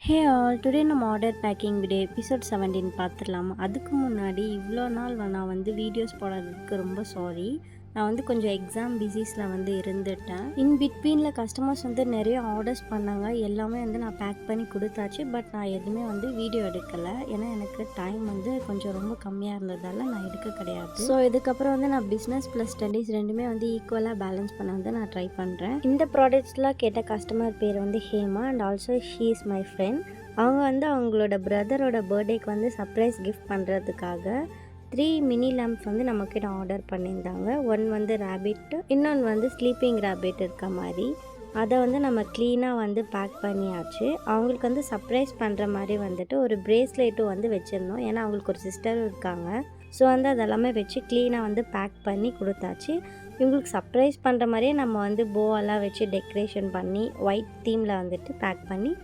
Hey all, today நம்ம order packing video episode 17 பார்த்துடலாம். அதுக்கு முன்னாடி இவ்வளோ நாள் நான் வீடியோஸ் போடாததுக்கு ரொம்ப சாரி. நான் கொஞ்சம் எக்ஸாம் பிஸிஸில் இருந்துட்டேன். இன் பிட்வீனில் கஸ்டமர்ஸ் நிறைய ஆர்டர்ஸ் பண்ணாங்க. எல்லாமே நான் பேக் பண்ணி கொடுத்தாச்சு. பட் நான் எதுவுமே வீடியோ எடுக்கலை. ஏன்னா எனக்கு டைம் கொஞ்சம் ரொம்ப கம்மியாக இருந்ததால் நான் எடுக்க கிடையாது. ஸோ இதுக்கப்புறம் நான் பிஸ்னஸ் ப்ளஸ் ஸ்டடீஸ் ரெண்டுமே ஈக்குவலாக பேலன்ஸ் பண்ண நான் ட்ரை பண்ணுறேன். இந்த ப்ராடக்ட்ஸ்லாம் கேட்ட கஸ்டமர் பேர் Hema and also she is my friend. அவங்க அவங்களோட பிரதரோட பர்த்டேக்கு சர்ப்ரைஸ் கிஃப்ட் பண்ணுறதுக்காக 3 மினி லேம்ப்ஸ் நம்மக்கிட்ட ஆர்டர் பண்ணியிருந்தாங்க. ஒன் ரேபிட்டு, இன்னொன்று ஸ்லீப்பிங் ரேபிட் இருக்க மாதிரி. அதை நம்ம க்ளீனாக பேக் பண்ணியாச்சு. அவங்களுக்கு சர்ப்ரைஸ் பண்ணுற மாதிரி ஒரு ப்ரேஸ்லெட்டும் வச்சுருந்தோம். ஏன்னா அவங்களுக்கு ஒரு சிஸ்டரும் இருக்காங்க. ஸோ அதெல்லாமே வச்சு க்ளீனாக பேக் பண்ணி கொடுத்தாச்சு. இவங்களுக்கு சர்ப்ரைஸ் பண்ணுற மாதிரியே நம்ம போவெல்லாம் வச்சு டெக்கரேஷன் பண்ணி ஒயிட் தீமில் பேக் பண்ணி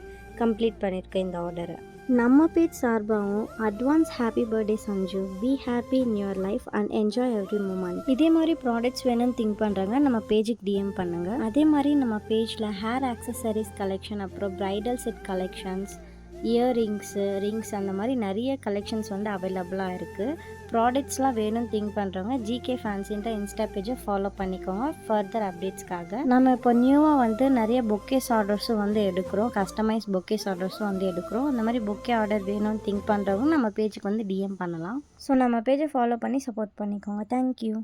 கம்ப்ளீட் பண்ணியிருக்கேன் இந்த ஆர்டரை. நம்ம பேஜ் சார்பாகவும் advance happy birthday Sanju, be happy in your life and enjoy every moment. இதே மாதிரி ப்ராடக்ட்ஸ் வேணும்னு திங்க் பண்ணுறாங்க, நம்ம பேஜுக்கு டிஎம் பண்ணுங்கள். அதே மாதிரி நம்ம பேஜில் ஹேர் ஆக்சசரிஸ் கலெக்ஷன், அப்புறம் ப்ரைடல் செட் கலெக்ஷன்ஸ், ரிங்ஸ் அந்த மாதிரி நிறைய கலெக்ஷன்ஸ் அவைலபிளாக இருக்குது. ப்ராடக்ட்ஸ்லாம் வேணும்னு திங்க் பண்ணுறவங்க ஜிகே ஃபேன்சின்ற இன்ஸ்டா பேஜை ஃபாலோ பண்ணிக்கோங்க ஃபர்தர் அப்டேட்ஸ்க்காக. நம்ம இப்போ நியூவாக நிறைய பொக்கேஸ் ஆர்டர்ஸும் எடுக்கிறோம். கஸ்டமைஸ் பொக்கேஸ் ஆர்டர்ஸும் எடுக்கிறோம். அந்த மாதிரி பொக்கே ஆர்டர் வேணும்னு திங்க் பண்ணுறவங்க நம்ம பேஜுக்கு டிஎம் பண்ணலாம். ஸோ நம்ம பேஜை ஃபாலோ பண்ணி சப்போர்ட் பண்ணிக்கோங்க. தேங்க்யூ.